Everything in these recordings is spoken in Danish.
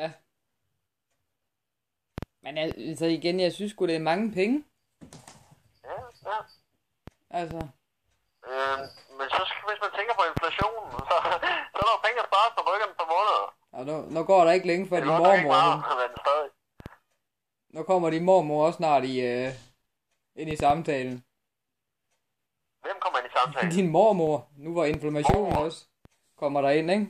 Ja, men altså igen, jeg synes sgu, det er mange penge. Ja, ja. Altså, Øh, men så hvis man tænker på inflationen, så er der jo penge at spare, der rykker den på måneder. og nu går der ikke længe før Det er din godt nok ikke mormor, meget, hun, men stadig. nu kommer din mormor også snart ind i samtalen. Hvem kommer ind i samtalen? Din mormor, nu var inflammationen Mormor? også, kommer der ind, ikke?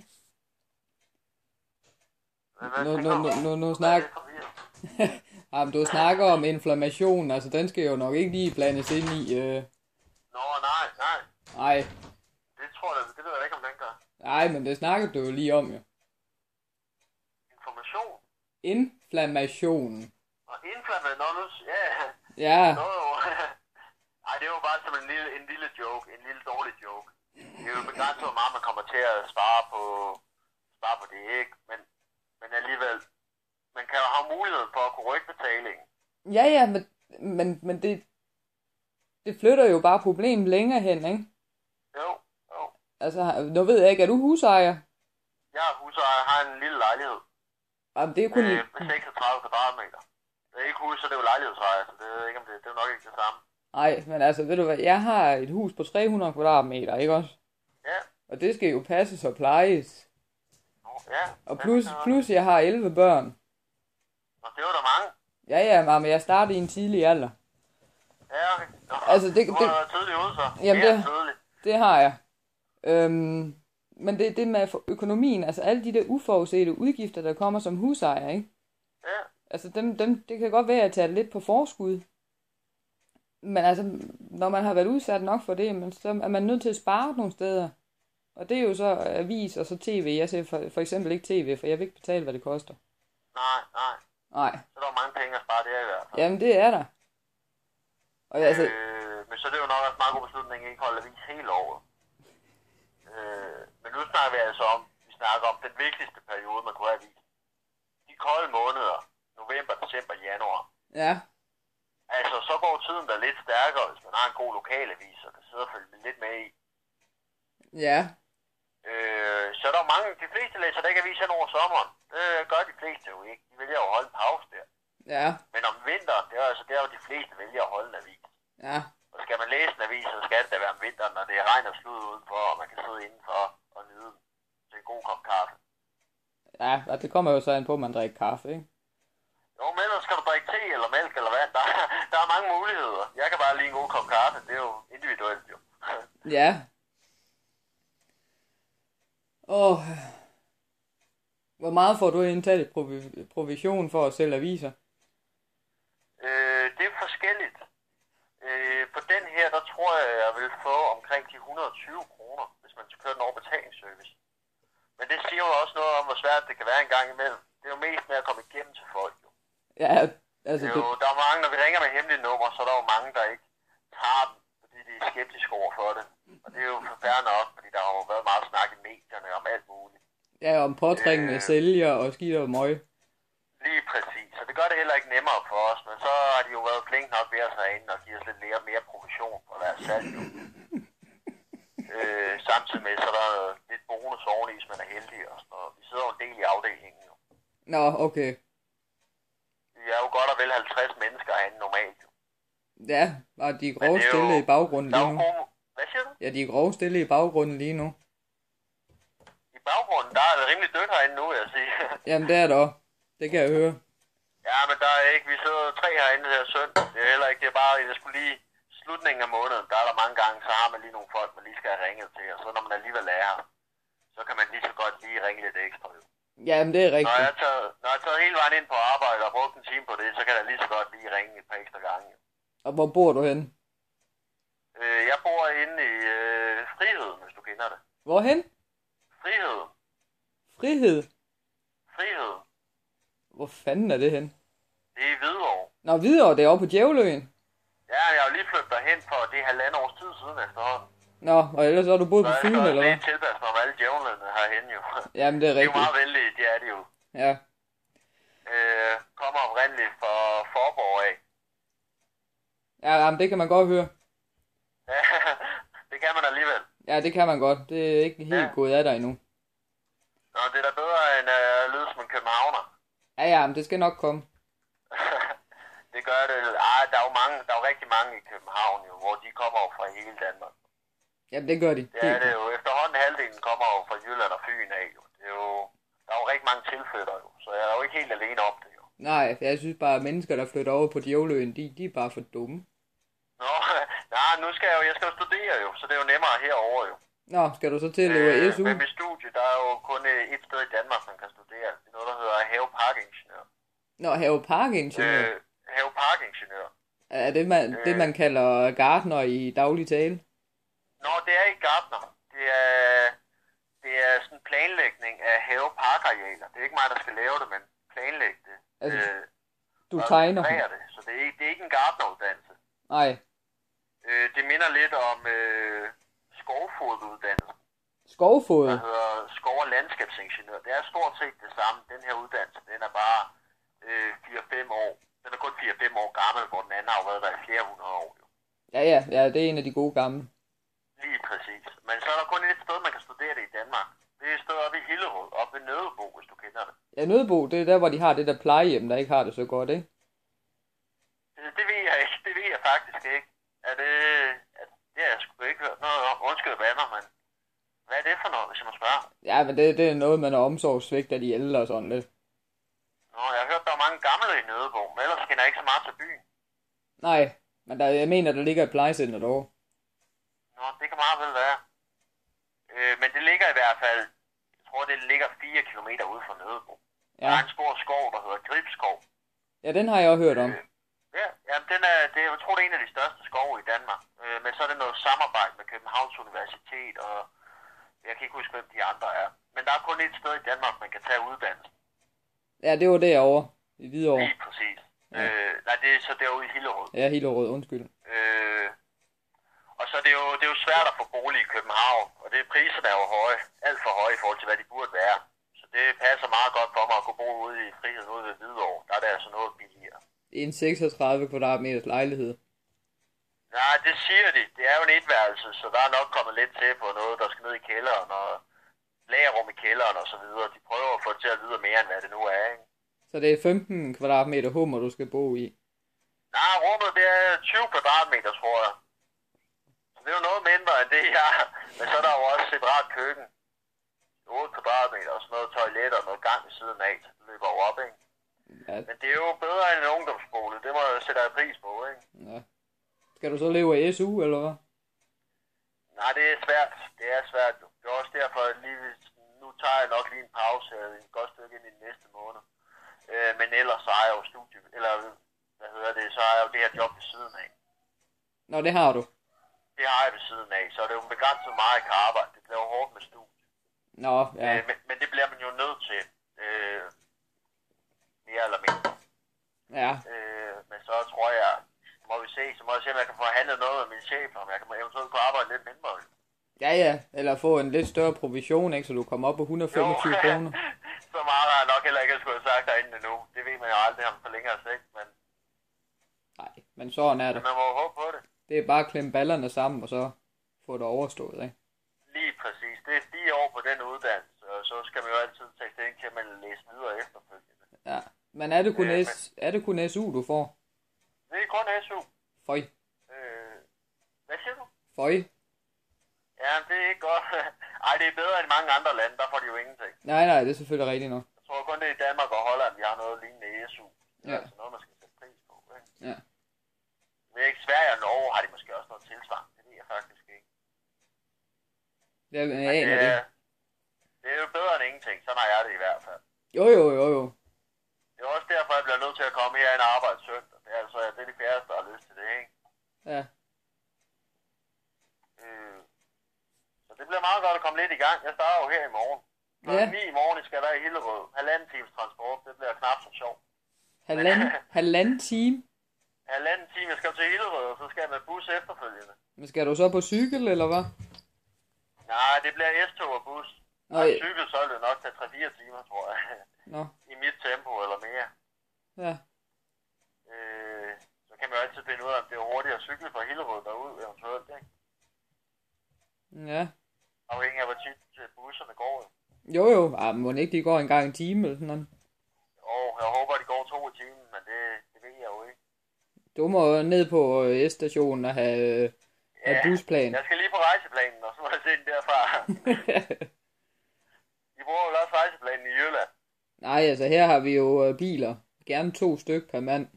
Hvad Nu, tænker nu, du? nu, nu, nu Hvad er snak, det forvirret? jamen, du snakker om inflammation, altså den skal jo nok ikke lige blandes ind i, Nå, nej, nej. nej, Det tror jeg, det ved jeg ikke, om den gør. nej, men det snakkede du jo lige om, jo. Information? Inflammation. Og inflammation, nå nu, ja, Ja, nå jo. Ej, det er jo bare som en lille joke, en lille dårlig joke. Det er jo begrænset, hvor meget man kommer til at spare på det, ikke? Men alligevel, man kan jo have muligheden for at kunne rykke betalingen. ja, men det flytter jo bare problemet længere hen, ikke? Jo, jo. Altså, nu ved jeg ikke, er du husejer? Jeg er husejer, har en lille lejlighed Jamen, det er kun... med 36 kvadratmeter. Det er ikke hus, så det er jo lejlighedsejer, så det ved jeg ikke, om det er jo nok ikke det samme. Nej, men altså, ved du hvad, jeg har et hus på 300 kvadratmeter, ikke også? Ja, Og det skal jo passes og plejes. nå, ja. Og Ja, plus jeg har 11 børn. og det var der mange. Ja, men jeg startede i en tidlig alder. Ja, okay. Nå, Altså, det- du har været tidligt ude, så. Jamen, Mere det- tidligt. Det har jeg. Men det med økonomien, altså alle de der uforudsete udgifter, der kommer som husejer, ikke? Ja, Altså det kan godt være, at jeg tager det lidt på forskud. Men altså, når man har været udsat nok for det, men så er man nødt til at spare nogle steder. Og det er jo så avis og så tv. Jeg ser for eksempel ikke tv, for jeg vil ikke betale, hvad det koster. nej, nej. Nej, Så er der jo mange penge at spare der i hvert fald. jamen det er der. Og altså, Men så er det jo nok også en meget god beslutning, at ikke holde avis hele året. Men nu snakker vi snakker om den vigtigste periode, man kunne have avis. De kolde måneder, november, december, januar. ja, Altså, så går tiden da lidt stærkere, hvis man har en god lokalavis, og kan sidde og følge lidt med i. ja, Så er der jo mange, de fleste læser der ikke avis hen over sommeren. Det gør de fleste jo ikke. De vælger jo at holde en pause der. ja, Men om vinteren, det er altså der, hvor de fleste vælger at holde en avis. ja, Og skal man læse en avis, så skal det da være om vinteren, når det regner og slud udenfor, og man kan sidde indenfor og nyde den til en god kop kaffe. ja, og det kommer jo så an på, at man drikker kaffe, ikke? Jo, men ellers skal du drikke te eller mælk eller vand. Der er mange muligheder. Jeg kan bare lide en god kop kaffe. Det er jo individuelt jo. Ja. Hvor meget får du indtalt provision for at sælge aviser? Det er forskelligt. På den her, der tror jeg vil få omkring de 120 kroner, hvis man kører den over betalingsservice. Men det siger jo også noget om, hvor svært det kan være en gang imellem. Det er jo mest med at komme igennem til folk jo. Ja, altså Det er jo, der er mange, når vi ringer med hemmelige numre, så er der jo mange, der ikke tager dem, fordi de er skeptiske over for det. Og det er jo fair nok, fordi der har jo været meget snak i medierne om alt muligt. ja, om påtrængende sælger og skidt og møg. Lige præcis. Så det gør det heller ikke nemmere for os, men så har de jo været flinke nok ved os herinde og give os lidt mere provision for deres salg jo. Samtidig med, så er der lidt bonus oveni, hvis man er heldig og sådan noget. Vi sidder jo en del i afdelingen jo. Nå, okay. Vi er jo godt og vel 50 mennesker herinde normalt jo. Ja, og de er grove stille i baggrunden Der er lige jo nu. gode... Hvad siger du? Ja, de er grove stille i baggrunden lige nu. I baggrunden, der er det rimelig dødt herinde nu, vil jeg sige. Jamen, det er der også. Det kan jeg høre. Ja, men der er ikke... Vi sidder 3 herinde her søndag. Det er heller ikke... Det er bare... Jeg skulle lige... Slutningen af måneden, der er der mange gange, så har man lige nogle folk, man lige skal have ringet til. Og så når man alligevel er her, så kan man lige så godt lige ringe lidt ekstra. Jo. Jamen, det er Når rigtigt. jeg er taget hele vejen ind på arbejde og brugt en time på det, så kan jeg lige så godt lige ringe et par ekstra gange. Jo. Og hvor bor du henne? Jeg bor inde i Frihed, hvis du kender det. Hvorhen? Frihed. Frihed. Frihed. Hvor fanden er det hen? Det er i Hvidovre. Nå, Hvidovre, det er oppe på Djævløen. Ja, jeg har jo lige flyttet derhen for det 1,5 års tid siden efterhånden. Nå, og ellers har du boet på Så jeg Fyn, skal eller hvad? lige tilpasse mig med alle djævlene herhen jo. Jamen, det er Det er jo rigtigt. meget vældige, det er det jo. Ja. Kommer oprindeligt fra Forborg af. Ja, jamen, det kan man godt høre. Det kan man alligevel. Ja, det kan man godt. Det er ikke helt gået af dig endnu. Nå, det er da bedre end at lyde som en københavner. Ja, men det skal nok komme. Det gør det. Der er jo rigtig mange i København, jo, hvor de kommer jo fra hele Danmark. Jamen, det gør de. Det er det jo. Efterhånden halvdelen kommer jo fra Jylland og Fyn af, jo. Det er jo. Der er jo rigtig mange tilflyttere, jo. Så jeg er jo ikke helt alene om det, jo. Nej, jeg synes bare, at mennesker, der flytter over på Djævløen, de er bare for dumme. Nå, nej, jeg skal jo studere, jo. Så det er jo nemmere herover jo. Nå, skal du så til at leve SU? Med mit studie, der er jo kun et sted i Danmark, man kan studere. Det er noget, der hedder haveparkingeniør. Nå, haveparkingeniør. Haveparkingeniør. Er det, man kalder gartner i daglig tale? Nå, det er ikke gartner. Det er sådan planlægning af haveparkarealer. Det er ikke mig, der skal lave det, men planlægge det. Altså, du tegner. Det. Så det er ikke en gartneruddannelse. Nej. Det minder lidt om skovfoduddannelse. Skovfod? Der hedder skov- og landskabsingeniør. Det er stort set det samme. Den her uddannelse, den er bare 4-5 år. Den er kun 4-5 år gammel, hvor den anden har været der i flere hundrede år. Jo. Ja, det er en af de gode gamle. Lige præcis. Men så er der kun et sted, man kan studere det i Danmark. Det er et sted oppe i Hillerød, oppe ved Nødebo, hvis du kender det. Ja, Nødebo, det er der, hvor de har det der plejehjem, der ikke har det så godt, ikke? Det ved jeg ikke. Det ved jeg faktisk ikke. Det har jeg sgu ikke hørt noget om. Undskyld, venner, men hvad er det for noget, hvis jeg må spørge? Ja, men det er noget, man er omsorgsvigt af de ældre og sådan lidt. Nå, jeg har hørt, der er mange gamle i Nødebo, men ellers kender jeg ikke så meget til byen. Nej, men jeg mener, der ligger et plejecenter derovre. Nå, det kan meget vel være. Men det ligger i hvert fald, jeg tror, det ligger 4 kilometer ude fra Nødebo. Ja. Der er en stor skov, der hedder Gribskov. Ja, den har jeg også hørt om. Det er, jeg tror, det er en af de største skove i Danmark. Men så er det noget samarbejde med Københavns Universitet, og jeg kan ikke huske, hvem de andre er. Men der er kun et sted i Danmark, man kan tage uddannelse. Ja, det var derovre i Hvidovre. Lige præcis. Ja. Nej, det er så derude i Hillerød. Ja, Hillerød, undskyld. Og så er det er jo svært at få bolig i København, og priserne er jo høje. Alt for høje i forhold til, hvad de burde være. Så det passer meget godt for mig at kunne bo ude i friheden ude ved Hvidovre. Der er det altså noget billigere. En 36 kvadratmeters lejlighed. Nej, det siger de. Det er jo en etværelse, så der er nok kommet lidt til på noget, der skal ned i kælderen og lagerrum i kælderen og så videre. De prøver at få det til at lyde mere, end hvad det nu er, ikke? Så det er 15 kvadratmeter hummer, du skal bo i? Nej, rummet det er 20 kvadratmeter, tror jeg. Så det er jo noget mindre end det her. Men så er der jo også separat køkken. 8 kvadratmeter og sådan noget toilet og noget gang ved siden af, så det løber jo op, ikke? Ja. Men det er jo bedre end en ungdomsskole. Det må jeg sætte af pris på, ikke? Ja. Skal du så leve af SU, eller hvad? Nej, det er svært. Det er svært. Det er også derfor, at nu tager jeg nok lige en pause et godt stykke ind i den næste måned. Men ellers så har jeg jo studie, eller så har jeg jo det her job ved siden af. Nå, det har du? Det har jeg ved siden af, så det er jo begrænset meget, jeg kan arbejde. Det bliver jo hårdt med studie. Nå, ja. Men det bliver man jo nødt til. Mere eller mindre. Ja. Men så tror jeg, må vi se, om jeg kan forhandle noget med min chef, om jeg kan eventuelt kunne arbejde lidt mindre. Ja, eller få en lidt større provision, ikke, så du kommer op på 125 kroner. Så meget har jeg nok heller ikke skulle have sagt derinde endnu. Det ved man jo aldrig om for længere sigt, men... Nej, men sådan er det. Men man må håbe på det. Det er bare at klemme ballerne sammen, og så få det overstået, ikke? Lige præcis. Det er 4 år på den uddannelse, og så skal man jo altid tage stilling til, at man læser videre efterfølgende. Ja, men er det kun SU, du får? Det er kun SU. Føj. Hvad siger du? Føj. Ja, det er ikke godt. Ej, det er bedre end mange andre lande, der får de jo ingenting. Nej, det er selvfølgelig rigtigt nok. Jeg tror kun det er i Danmark og Holland, vi har noget lignende SU. Det er ja. Altså noget, man skal sætte pris på, ikke? Ja. Men ikke Sverige og Norge har de måske også noget tilsvarende. Det ved jeg faktisk ikke. Det er, det er jo bedre end ingenting. Sådan har jeg det i hvert fald. Jo. Det er også derfor, jeg bliver nødt til at komme her ind og arbejde søndag. Det er altså det er de færreste, der har lyst til det, ikke? Ja. Så det bliver meget godt at komme lidt i gang. Jeg starter jo her i morgen. Ja. 9 i morgen skal jeg være i Hillerød. 1,5 times transport. Det bliver knap så sjovt. Halvanden time? 1,5 time. Jeg skal til Hillerød, og så skal jeg med bus efterfølgende. Men skal du så på cykel, eller hvad? Nej, det bliver S-tog og bus. Og cykel, så er det nok til 3-4 timer, tror jeg. Nå. I mit tempo eller mere. Ja. Så kan man jo altid finde ud af, om det er hurtigt at cykle fra Hillerød derud, eventuelt, ikke? Ja. Afhængig af, hvor tit busserne går. Jo. Må ikke de går en gang en time eller sådan noget? Jeg håber, de går 2 i timen, men det ved jeg jo ikke. Du må ned på S-stationen og have busplan. Jeg skal lige på rejseplanen, og så må jeg se den derfra. I bruger jo også rejseplanen i Jylland. Nej, altså her har vi jo biler. Gerne 2 styk per mand.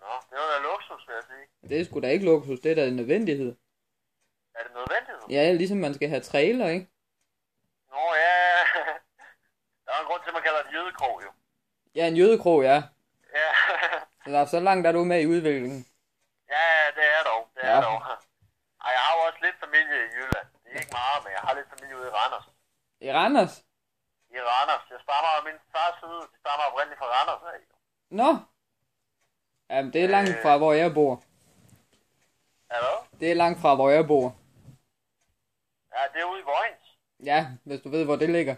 Nå, det var da luksus, vil jeg sige. Det er sgu da ikke luksus, det er da en nødvendighed. Er det nødvendigt? Ja, ligesom man skal have trailer, ikke? Nå ja, der er en grund til, at man kalder det jødekrog, jo. Ja, en jødekrog, ja. Ja. Så langt er du med i udviklingen. Ja, det er dog. Ej, jeg har jo også lidt familie i Jylland. Det er ikke meget, men jeg har lidt familie ude i Randers. I Randers? I Randers. Jeg stammer af min fars side. De stammer oprindeligt fra Randers af. Nå. Jamen, det er langt fra, hvor jeg bor. Hallo? Det er langt fra, hvor jeg bor. Ja, det er ude i Vojens. Ja, hvis du ved, hvor det ligger.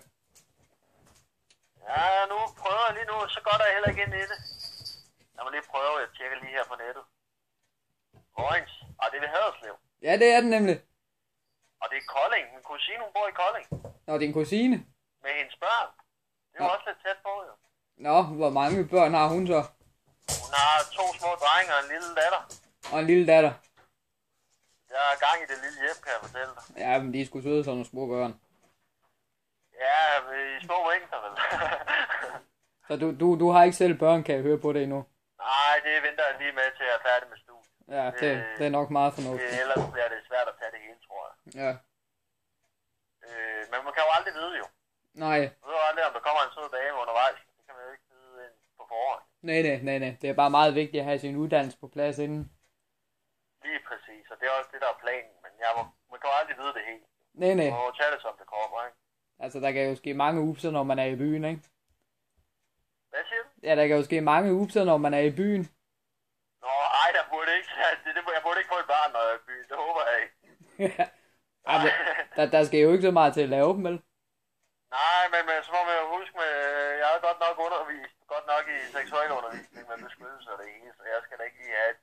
Ja, nu prøver jeg lige nu, så går der heller ikke ind i det. Jeg må lige prøve, jeg tjekker lige her på nettet. Vojens. Og det er ved Haderslev. Ja, det er det nemlig. Og det er Kolding. Min kusine, hun bor i Kolding. Nå, din kusine. Med hendes børn. Det er jo også lidt tæt på, jo. Nå, hvor mange børn har hun så? Hun har 2 små drenge og en lille datter. Og en lille datter. Jeg er gang i det lille hjem, kan jeg fortælle dig. Ja, men de er sgu søde, sådan nogle små børn. Ja, i små mængder, vel. Så du har ikke selv børn, kan jeg høre på det endnu? Nej, det venter jeg lige med til at jeg er færdig med studiet. Ja, det er nok meget fornuftigt. Ellers bliver det svært at tage det hele, tror jeg. Ja. Men man kan jo aldrig vide, jo. Nej. Man ved jo aldrig, om der kommer en sød dame undervejs. Det kan man jo ikke vide på forhånd. Nej. Det er bare meget vigtigt at have sin uddannelse på plads inden. Lige præcis, og det er også det, der er planen. Men man kan jo aldrig vide det helt. Nej. Man må tage det, som det kommer, ikke? Altså, der kan jo ske mange upser, når man er i byen, ikke? Hvad siger du? Ja, der kan jo ske mange upser, når man er i byen. Nå, ej, der burde ikke. Jeg burde ikke få et barn, når jeg er i byen. Det håber jeg ikke. Der skal jo ikke så meget til at lave dem, vel? Nej, men så må man jo huske, jeg har godt nok undervist, godt nok i seksuel undervisning med beskyttelse og det hele, så jeg skal da ikke lige have et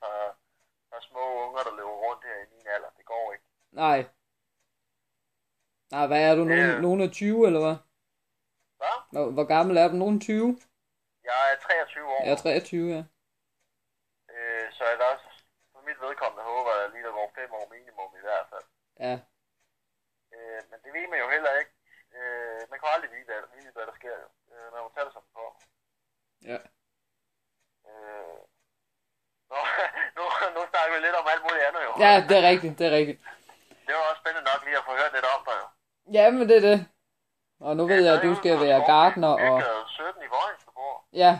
par små unger, der løber rundt her i min alder. Det går ikke. Nej, hvad er du? Nogen af 20, eller hvad? Hvad? Hvor gammel er du? Nogen 20? Jeg er 23 år. Jeg er 23, ja. Så jeg da også, for mit vedkommende, håber jeg lige, der går 5 år minimum i hvert fald. Ja. Men det ved man jo heller ikke. Man kan aldrig vide, hvad der sker jo. Man må tage det som det kommer. Ja. Nu snakker vi lidt om alt muligt andet jo. Ja, det er rigtigt. Det var også spændende nok lige at få hørt lidt om dig jo. Ja, men det er det. Og nu ved jeg, at du skal være gartner og... 17 i Vojens, du bor. Ja.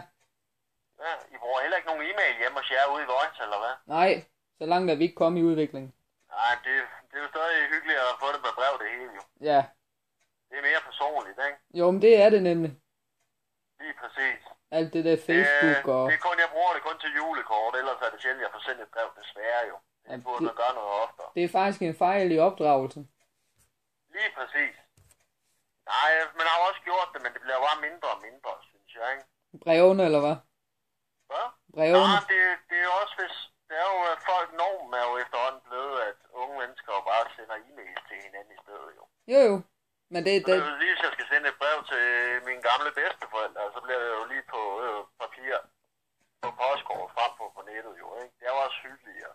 Ja, I bruger heller ikke nogen e-mail hjemme hos jer ude i Vojens, eller hvad? Nej, så langt er vi ikke kommet i udvikling. Nej, det er jo stadig hyggeligt at få det med brev, det hele jo. Ja. Det er mere personligt, ikke? Jo, men det er det nemlig. Lige præcis. Alt det der Facebook og... Jeg bruger det kun til julekort, ellers er det sjældent, jeg får sendt et brev, desværre jo. Det burde man gøre noget oftere. Det er faktisk en fejl i opdragelsen. Lige præcis. Nej, man har jo også gjort det, men det bliver bare mindre og mindre, synes jeg, ikke? Brevene, eller hvad? Hvad? Brevene? Nej, det er jo også, hvis... Det er jo, at normen er jo efterhånden blevet, at unge mennesker jo bare sender e-mails til hinanden i stedet, jo. Jo. Men det... Så lige, hvis jeg skal sende et brev til mine gamle bedsteforældre, så bliver det jo lige på papir, på postkort frem på nettet, jo, ikke? Det er jo også hyggeligere.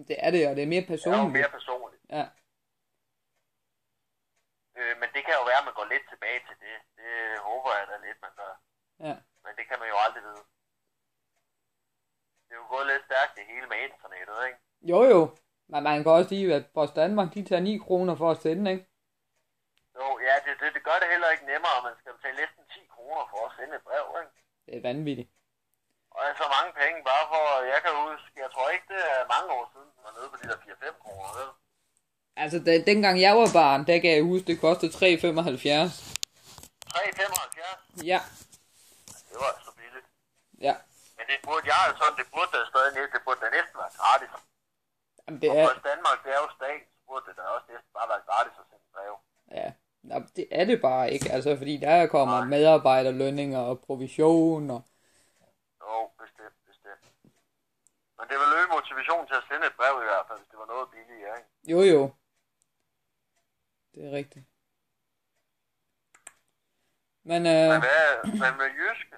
Det er det, og det er mere personligt. Det er jo mere personligt. Ja. Men det kan jo være, at man går lidt tilbage til det. Det håber jeg da lidt, man gør. Ja. Men det kan man jo aldrig vide. Det er jo gået lidt stærkt det hele med internettet, ikke? Jo. Men man kan også sige, at Post Danmark, de tager 9 kroner for at sende, ikke? Jo, ja, det gør det heller ikke nemmere. Man skal betale næsten 10 kroner for at sende et brev, ikke? Det er vanvittigt. Og altså mange penge, bare for, jeg kan huske, jeg tror ikke, det er mange år siden, man var nede på de der 4-5 kroner, vel? Altså, dengang jeg var barn, der kan jeg huske, det kostede 3,75. 3,75? Ja. Det var så billigt. Ja. Men det burde jeg altså, det burde da stadig næsten, det burde da næsten være gratis. Jamen, det er... Og Danmark, det er jo staten, så burde det da også næsten bare være gratis at sende brev. Ja. Nå, det er det bare ikke, altså, fordi der kommer medarbejderlønninger og provision og... Jo, bestemt. Men det vil øge motivationen til at sende et brev i hvert fald, hvis det var noget billigere, ikke? Jo. Det er rigtigt. Men hvad med Jyske?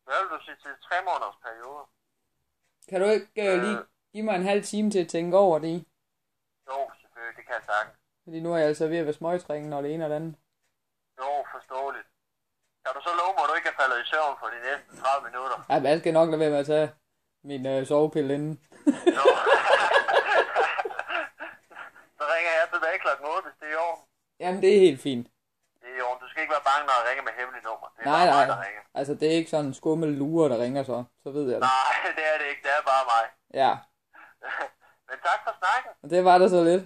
Hvad Hvad vil du sige til 3 måneders periode? Kan du ikke lige give mig en halv time til at tænke over det? Jo, selvfølgelig, det kan jeg sagtens. Fordi nu er jeg altså ved at være smøgtrækken, når det ene og det andet. Jo, forståeligt. Kan du så love mig, at du ikke er faldet i søvn for de næste 30 minutter? Ja, men jeg skal nok lade være med at tage min sovepille inden. Jo. Så ringer jeg tilbage klokken 8, hvis det er i orden. Jamen, det er helt fint. Det er i orden. Du skal ikke være bange, når jeg ringer med hemmeligt nummer. Det er Nej, bare nej. mig, der ringer. Altså, det er ikke sådan en skummel lure, der ringer så ved jeg det. Nej, det er det ikke. Det er bare mig. Ja, Men tak for snakken. og det var der så lidt.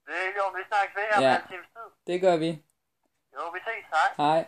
Det er ikke om, vi snakkes ved her om Ja. en times tid. Det gør vi. Jo, vi ses. Hej. Hej.